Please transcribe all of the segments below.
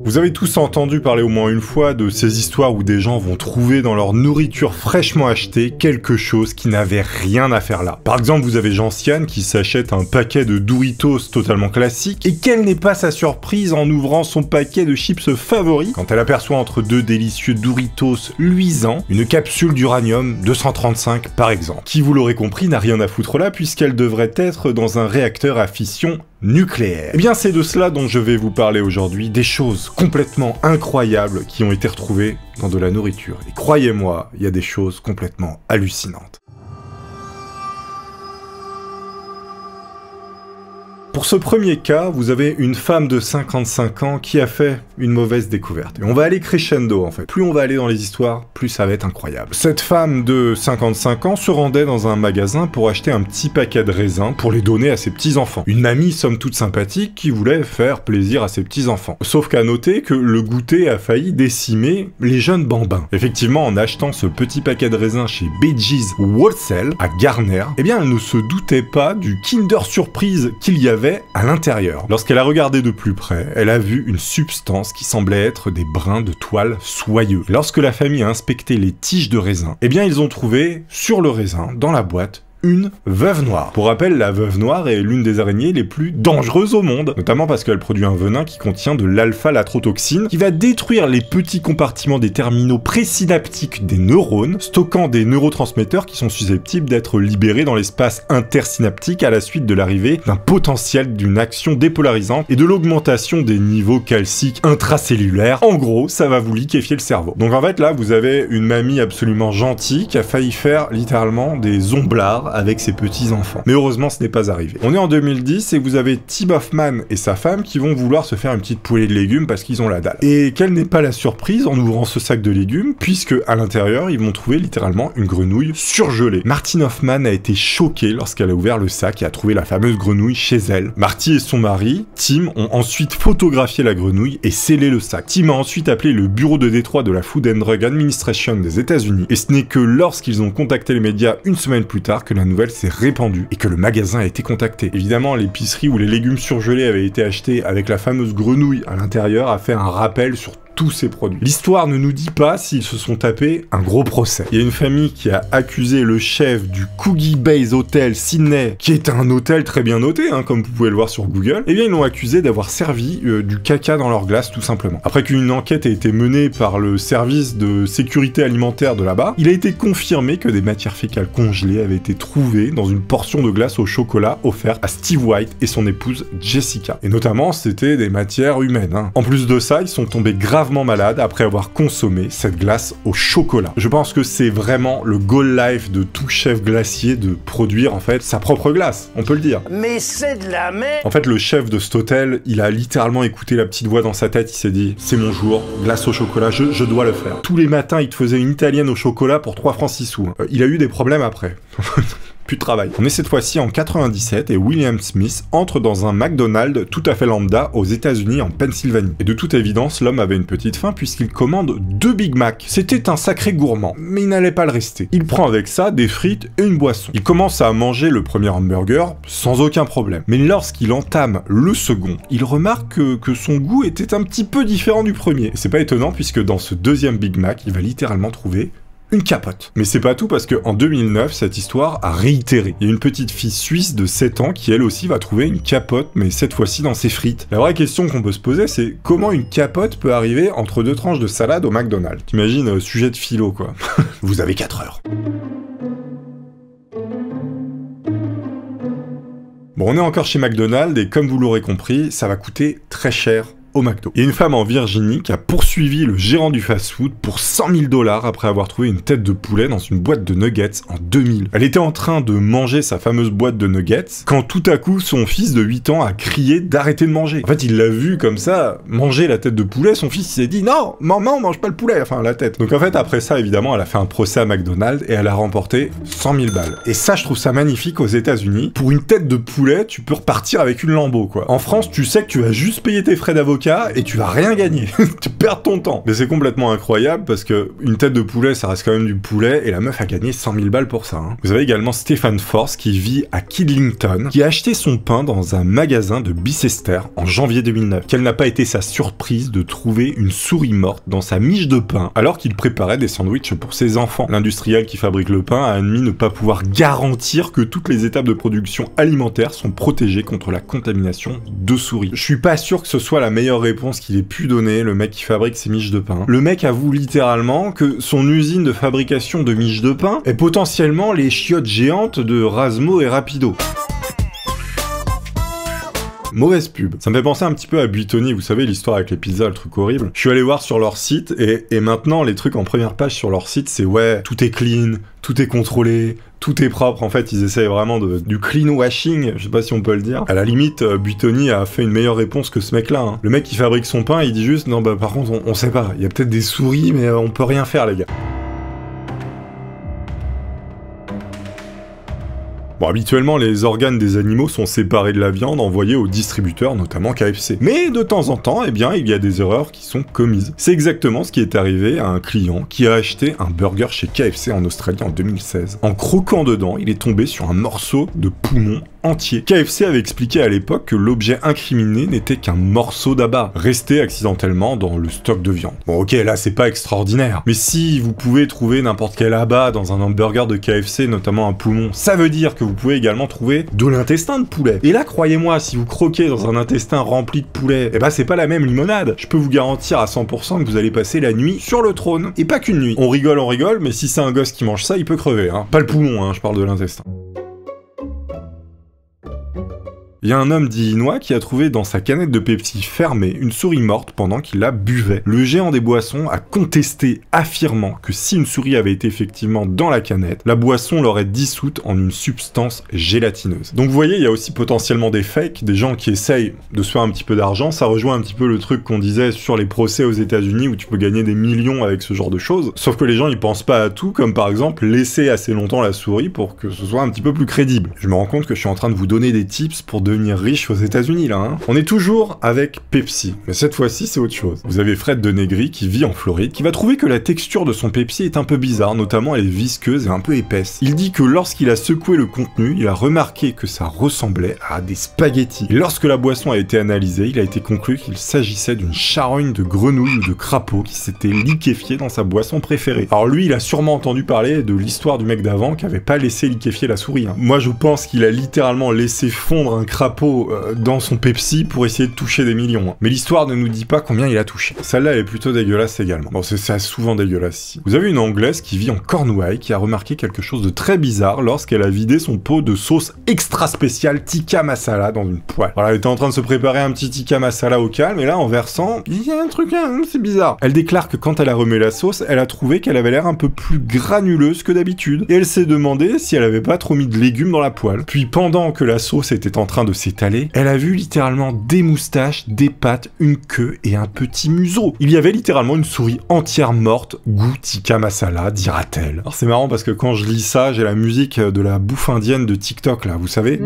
Vous avez tous entendu parler au moins une fois de ces histoires où des gens vont trouver dans leur nourriture fraîchement achetée quelque chose qui n'avait rien à faire là. Par exemple, vous avez Gentiane qui s'achète un paquet de Doritos totalement classique et quelle n'est pas sa surprise en ouvrant son paquet de chips favoris quand elle aperçoit entre deux délicieux Doritos luisants une capsule d'uranium 235 par exemple, qui vous l'aurez compris n'a rien à foutre là puisqu'elle devrait être dans un réacteur à fission nucléaire. Eh bien c'est de cela dont je vais vous parler aujourd'hui, des choses complètement incroyables qui ont été retrouvées dans de la nourriture. Et croyez-moi, il y a des choses complètement hallucinantes. Pour ce premier cas, vous avez une femme de 55 ans qui a fait une mauvaise découverte. Et on va aller crescendo en fait. Plus on va aller dans les histoires, plus ça va être incroyable. Cette femme de 55 ans se rendait dans un magasin pour acheter un petit paquet de raisins pour les donner à ses petits-enfants. Une mamie somme toute sympathique qui voulait faire plaisir à ses petits-enfants. Sauf qu'à noter que le goûter a failli décimer les jeunes bambins. Effectivement, en achetant ce petit paquet de raisins chez Beges Wholesale à Garner, eh bien elle ne se doutait pas du Kinder Surprise qu'il y avait à l'intérieur. Lorsqu'elle a regardé de plus près, elle a vu une substance qui semblait être des brins de toile soyeux. Lorsque la famille a inspecté les tiges de raisin, eh bien ils ont trouvé sur le raisin, dans la boîte, une veuve noire. Pour rappel, la veuve noire est l'une des araignées les plus dangereuses au monde, notamment parce qu'elle produit un venin qui contient de l'alpha-latrotoxine, qui va détruire les petits compartiments des terminaux présynaptiques des neurones, stockant des neurotransmetteurs qui sont susceptibles d'être libérés dans l'espace intersynaptique à la suite de l'arrivée d'un potentiel d'une action dépolarisante et de l'augmentation des niveaux calciques intracellulaires. En gros, ça va vous liquéfier le cerveau. Donc en fait, là, vous avez une mamie absolument gentille qui a failli faire littéralement des omblards avec ses petits-enfants. Mais heureusement, ce n'est pas arrivé. On est en 2010 et vous avez Tim Hoffman et sa femme qui vont vouloir se faire une petite poêlée de légumes parce qu'ils ont la dalle. Et quelle n'est pas la surprise en ouvrant ce sac de légumes, puisque à l'intérieur, ils vont trouver littéralement une grenouille surgelée. Martine Hoffman a été choquée lorsqu'elle a ouvert le sac et a trouvé la fameuse grenouille chez elle. Marty et son mari, Tim, ont ensuite photographié la grenouille et scellé le sac. Tim a ensuite appelé le bureau de Détroit de la Food and Drug Administration des États-Unis et ce n'est que lorsqu'ils ont contacté les médias une semaine plus tard que la nouvelle s'est répandue et que le magasin a été contacté. Évidemment, l'épicerie où les légumes surgelés avaient été achetés avec la fameuse grenouille à l'intérieur a fait un rappel sur tous ces produits. L'histoire ne nous dit pas s'ils se sont tapés un gros procès. Il y a une famille qui a accusé le chef du Coogee Bays Hotel Sydney, qui est un hôtel très bien noté, hein, comme vous pouvez le voir sur Google. Eh bien, ils l'ont accusé d'avoir servi du caca dans leur glace, tout simplement. Après qu'une enquête ait été menée par le service de sécurité alimentaire de là-bas, il a été confirmé que des matières fécales congelées avaient été trouvées dans une portion de glace au chocolat offerte à Steve White et son épouse Jessica. Et notamment, c'était des matières humaines. Hein. En plus de ça, ils sont tombés gravement malade après avoir consommé cette glace au chocolat. Je pense que c'est vraiment le goal life de tout chef glacier de produire en fait sa propre glace, on peut le dire. Mais c'est de la merde. En fait, le chef de cet hôtel, il a littéralement écouté la petite voix dans sa tête, il s'est dit, c'est mon jour, glace au chocolat, je dois le faire. Tous les matins, il te faisait une italienne au chocolat pour 3 francs 6 sous. Il a eu des problèmes après. Plus de travail. On est cette fois-ci en 97 et William Smith entre dans un McDonald's tout à fait lambda aux États-Unis en Pennsylvanie. Et de toute évidence, l'homme avait une petite faim puisqu'il commande 2 Big Mac. C'était un sacré gourmand, mais il n'allait pas le rester. Il prend avec ça des frites et une boisson. Il commence à manger le premier hamburger sans aucun problème. Mais lorsqu'il entame le second, il remarque que son goût était un petit peu différent du premier. Et c'est pas étonnant puisque dans ce deuxième Big Mac, il va littéralement trouver une capote. Mais c'est pas tout parce qu'en 2009, cette histoire a réitéré. Il y a une petite fille suisse de 7 ans qui elle aussi va trouver une capote, mais cette fois-ci dans ses frites. La vraie question qu'on peut se poser, c'est comment une capote peut arriver entre 2 tranches de salade au McDonald's. T'imagines, sujet de philo quoi. Vous avez 4 heures. Bon, on est encore chez McDonald's et comme vous l'aurez compris, ça va coûter très cher au McDo. Il y a une femme en Virginie qui a poursuivi le gérant du fast-food pour 100 000 $ après avoir trouvé une tête de poulet dans une boîte de nuggets en 2000. Elle était en train de manger sa fameuse boîte de nuggets quand tout à coup son fils de 8 ans a crié d'arrêter de manger. En fait, il l'a vu comme ça manger la tête de poulet, son fils s'est dit non, maman, mange pas le poulet, enfin la tête. Donc en fait, après ça, évidemment, elle a fait un procès à McDonald's et elle a remporté 100 000 balles. Et ça, je trouve ça magnifique aux États-Unis. Pour une tête de poulet, tu peux repartir avec une lambeau, quoi. En France, tu sais que tu vas juste payer tes frais d'avocat cas et tu vas rien gagner. Tu perds ton temps. Mais c'est complètement incroyable parce que une tête de poulet, ça reste quand même du poulet et la meuf a gagné 100 000 balles pour ça. Hein. Vous avez également Stéphane Force qui vit à Kidlington, qui a acheté son pain dans un magasin de Bicester en janvier 2009. Quelle n'a pas été sa surprise de trouver une souris morte dans sa miche de pain alors qu'il préparait des sandwichs pour ses enfants. L'industriel qui fabrique le pain a admis ne pas pouvoir garantir que toutes les étapes de production alimentaire sont protégées contre la contamination de souris. Je suis pas sûr que ce soit la meilleure réponse qu'il ait pu donner, le mec qui fabrique ses miches de pain. Le mec avoue littéralement que son usine de fabrication de miches de pain est potentiellement les chiottes géantes de Rasmo et Rapido. Mauvaise pub. Ça me fait penser un petit peu à Buitoni, vous savez l'histoire avec les pizzas, le truc horrible. Je suis allé voir sur leur site et maintenant les trucs en première page sur leur site c'est ouais, tout est clean, tout est contrôlé, tout est propre. En fait, ils essayent vraiment du clean washing, je sais pas si on peut le dire. À la limite, Buitoni a fait une meilleure réponse que ce mec-là. Hein. Le mec qui fabrique son pain, il dit juste non bah par contre on sait pas, il y a peut-être des souris mais on peut rien faire les gars. Bon, habituellement, les organes des animaux sont séparés de la viande envoyée aux distributeurs, notamment KFC. Mais de temps en temps, eh bien, il y a des erreurs qui sont commises. C'est exactement ce qui est arrivé à un client qui a acheté un burger chez KFC en Australie en 2016. En croquant dedans, il est tombé sur un morceau de poumon entier. KFC avait expliqué à l'époque que l'objet incriminé n'était qu'un morceau d'abat, resté accidentellement dans le stock de viande. Bon ok, là c'est pas extraordinaire, mais si vous pouvez trouver n'importe quel abat dans un hamburger de KFC, notamment un poumon, ça veut dire que vous pouvez également trouver de l'intestin de poulet. Et là, croyez-moi, si vous croquez dans un intestin rempli de poulet, eh ben c'est pas la même limonade. Je peux vous garantir à 100% que vous allez passer la nuit sur le trône. Et pas qu'une nuit. On rigole, mais si c'est un gosse qui mange ça, il peut crever, hein. Pas le poumon, hein, je parle de l'intestin. Il y a un homme d'Illinois qui a trouvé dans sa canette de Pepsi fermée une souris morte pendant qu'il la buvait. Le géant des boissons a contesté, affirmant que si une souris avait été effectivement dans la canette, la boisson l'aurait dissoute en une substance gélatineuse. Donc vous voyez, il y a aussi potentiellement des fakes, des gens qui essayent de se faire un petit peu d'argent. Ça rejoint un petit peu le truc qu'on disait sur les procès aux États-Unis où tu peux gagner des millions avec ce genre de choses. Sauf que les gens ils pensent pas à tout, comme par exemple laisser assez longtemps la souris pour que ce soit un petit peu plus crédible. Je me rends compte que je suis en train de vous donner des tips pour devenir riche aux États-Unis là. Hein. On est toujours avec Pepsi, mais cette fois-ci c'est autre chose. Vous avez Fred de Negri qui vit en Floride, qui va trouver que la texture de son Pepsi est un peu bizarre, notamment elle est visqueuse et un peu épaisse. Il dit que lorsqu'il a secoué le contenu, il a remarqué que ça ressemblait à des spaghettis. Et lorsque la boisson a été analysée, il a été conclu qu'il s'agissait d'une charogne de grenouille ou de crapaud qui s'était liquéfiée dans sa boisson préférée. Alors lui, il a sûrement entendu parler de l'histoire du mec d'avant qui avait pas laissé liquéfier la souris. Hein. Moi je pense qu'il a littéralement laissé fondre un crapaud dans son Pepsi pour essayer de toucher des millions. Hein. Mais l'histoire ne nous dit pas combien il a touché. Celle-là, elle est plutôt dégueulasse également. Bon, c'est souvent dégueulasse ici. Vous avez une Anglaise qui vit en Cornouailles qui a remarqué quelque chose de très bizarre lorsqu'elle a vidé son pot de sauce extra spéciale tikka masala dans une poêle. Voilà, elle était en train de se préparer un petit tikka masala au calme et là, en versant, il y a un truc, hein, c'est bizarre. Elle déclare que quand elle a remis la sauce, elle a trouvé qu'elle avait l'air un peu plus granuleuse que d'habitude. Et elle s'est demandé si elle avait pas trop mis de légumes dans la poêle. Puis pendant que la sauce était en train de s'étaler, elle a vu littéralement des moustaches, des pattes, une queue et un petit museau. Il y avait littéralement une souris entière morte, goût tikka masala, dira-t-elle. Alors c'est marrant parce que quand je lis ça, j'ai la musique de la bouffe indienne de TikTok là, vous savez ?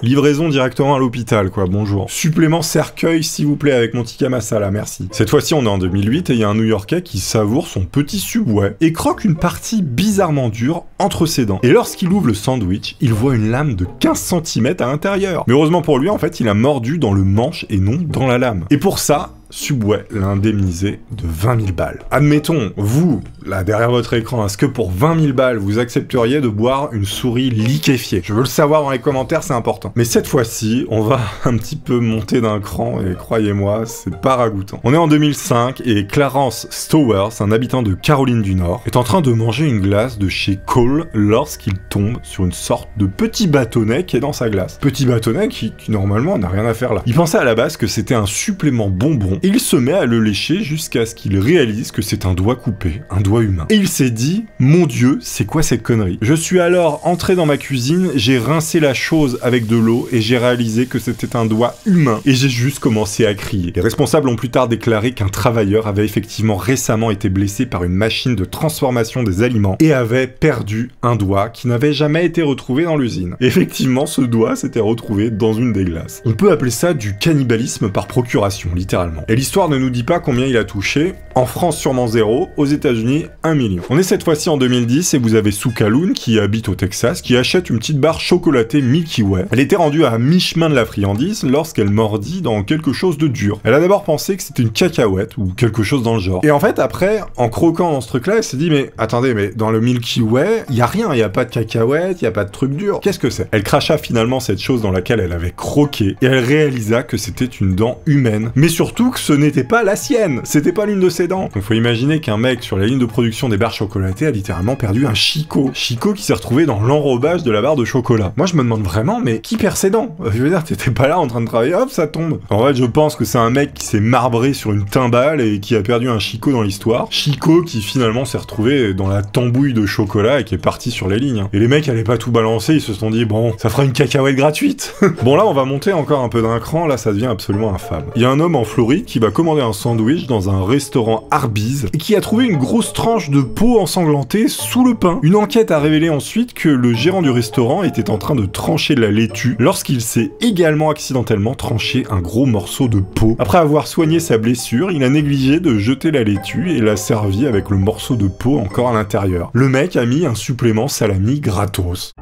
Livraison directement à l'hôpital, quoi, bonjour. Supplément cercueil, s'il vous plaît, avec mon tikka masala, merci. Cette fois-ci, on est en 2008 et il y a un New-Yorkais qui savoure son petit Subway et croque une partie bizarrement dure entre ses dents. Et lorsqu'il ouvre le sandwich, il voit une lame de 15 cm à l'intérieur. Mais heureusement pour lui, en fait, il a mordu dans le manche et non dans la lame. Et pour ça, Subway l'a indemnisé de 20 000 balles. Admettons, vous, là derrière votre écran, est-ce que pour 20 000 balles, vous accepteriez de boire une souris liquéfiée? Je veux le savoir dans les commentaires, c'est important. Mais cette fois-ci, on va un petit peu monter d'un cran, et croyez-moi, c'est pas ragoûtant. On est en 2005, et Clarence Stowers, un habitant de Caroline du Nord, est en train de manger une glace de chez Cole lorsqu'il tombe sur une sorte de petit bâtonnet qui est dans sa glace. Petit bâtonnet qui normalement n'a rien à faire là. Il pensait à la base que c'était un supplément bonbon et il se met à le lécher jusqu'à ce qu'il réalise que c'est un doigt coupé, un doigt humain. Et il s'est dit, mon Dieu, c'est quoi cette connerie? Je suis alors entré dans ma cuisine, j'ai rincé la chose avec de l'eau et j'ai réalisé que c'était un doigt humain et j'ai juste commencé à crier. Les responsables ont plus tard déclaré qu'un travailleur avait effectivement récemment été blessé par une machine de transformation des aliments et avait perdu un doigt qui n'avait jamais été retrouvé dans l'usine. Effectivement, ce doigt s'était retrouvé dans une des glaces. On peut appeler ça du cannibalisme par procuration, littéralement. Et l'histoire ne nous dit pas combien il a touché. En France, sûrement 0. Aux États-Unis, 1 million. On est cette fois-ci en 2010 et vous avez Soukaloun qui habite au Texas, qui achète une petite barre chocolatée Milky Way. Elle était rendue à mi-chemin de la friandise lorsqu'elle mordit dans quelque chose de dur. Elle a d'abord pensé que c'était une cacahuète ou quelque chose dans le genre. Et en fait, après, en croquant dans ce truc-là, elle s'est dit, mais attendez, mais dans le Milky Way, il y a rien, il y a pas de cacahuète, il y a pas de truc dur. Qu'est-ce que c'est? Elle cracha finalement cette chose dans laquelle elle avait croqué et elle réalisa que c'était une dent humaine. Mais surtout que ce n'était pas la sienne, c'était pas l'une de ses dents. Donc faut imaginer qu'un mec sur la ligne de production des barres chocolatées a littéralement perdu un chicot. Chicot qui s'est retrouvé dans l'enrobage de la barre de chocolat. Moi je me demande vraiment, mais qui perd ses dents? Je veux dire, t'étais pas là en train de travailler, hop, ça tombe. En fait, je pense que c'est un mec qui s'est marbré sur une timbale et qui a perdu un chicot dans l'histoire. Chicot qui finalement s'est retrouvé dans la tambouille de chocolat et qui est parti sur les lignes. Et les mecs allaient pas tout balancer, ils se sont dit, bon, ça fera une cacahuète gratuite. Bon là, on va monter encore un peu d'un cran, là ça devient absolument infâme. Il y a un homme en Floride qui va commander un sandwich dans un restaurant Arby's et qui a trouvé une grosse tranche de peau ensanglantée sous le pain. Une enquête a révélé ensuite que le gérant du restaurant était en train de trancher de la laitue lorsqu'il s'est également accidentellement tranché un gros morceau de peau. Après avoir soigné sa blessure, il a négligé de jeter la laitue et l'a servi avec le morceau de peau encore à l'intérieur. Le mec a mis un supplément salami gratos.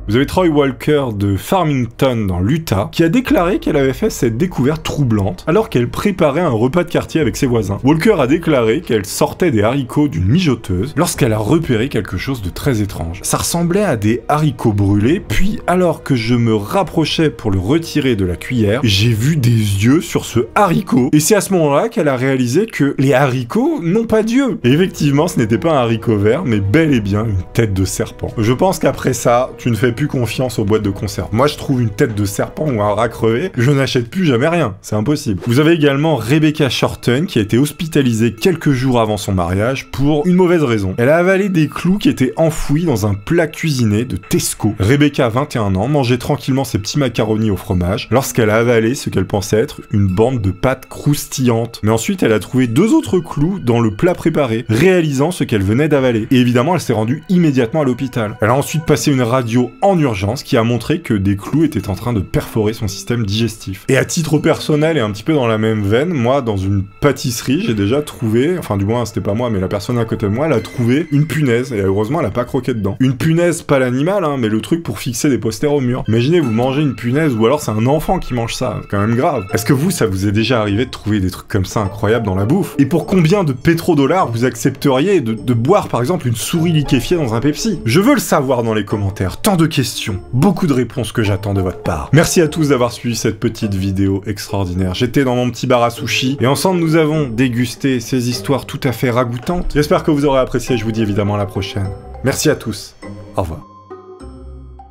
Vous avez Troy Walker de Farmington dans l'Utah qui a déclaré qu'elle avait fait cette découverte troublante alors qu'elle préparait un repas de quartier avec ses voisins. Walker a déclaré qu'elle sortait des haricots d'une mijoteuse lorsqu'elle a repéré quelque chose de très étrange. Ça ressemblait à des haricots brûlés, puis alors que je me rapprochais pour le retirer de la cuillère, j'ai vu des yeux sur ce haricot. Et c'est à ce moment-là qu'elle a réalisé que les haricots n'ont pas d'yeux. Et effectivement, ce n'était pas un haricot vert, mais bel et bien une tête de serpent. Je pense qu'après ça, tu ne fais plus confiance aux boîtes de conserve. Moi, je trouve une tête de serpent ou un rat crevé, je n'achète plus jamais rien. C'est impossible. Vous avez également Rebecca Shorten qui a été hospitalisée quelques jours avant son mariage pour une mauvaise raison. Elle a avalé des clous qui étaient enfouis dans un plat cuisiné de Tesco. Rebecca, 21 ans, mangeait tranquillement ses petits macaronis au fromage lorsqu'elle a avalé ce qu'elle pensait être une bande de pâtes croustillantes. Mais ensuite, elle a trouvé 2 autres clous dans le plat préparé, réalisant ce qu'elle venait d'avaler. Et évidemment, elle s'est rendue immédiatement à l'hôpital. Elle a ensuite passé une radio en urgence qui a montré que des clous étaient en train de perforer son système digestif. Et à titre personnel et un petit peu dans la même veine, moi, dans une pâtisserie, j'ai déjà trouvé, enfin du moins c'était pas moi, mais la personne à côté de moi, elle a trouvé une punaise, et heureusement elle a pas croqué dedans. Une punaise, pas l'animal, hein, mais le truc pour fixer des posters au mur. Imaginez, vous mangez une punaise, ou alors c'est un enfant qui mange ça, c'est quand même grave. Est-ce que vous, ça vous est déjà arrivé de trouver des trucs comme ça incroyables dans la bouffe? Et pour combien de pétrodollars vous accepteriez de boire par exemple une souris liquéfiée dans un Pepsi? Je veux le savoir dans les commentaires, tant de questions, beaucoup de réponses que j'attends de votre part. Merci à tous d'avoir suivi cette petite vidéo extraordinaire. J'étais dans mon petit bar à sushi, et ensemble nous avons dégusté ces histoires tout à fait ragoûtantes. J'espère que vous aurez apprécié, je vous dis évidemment à la prochaine. Merci à tous, au revoir.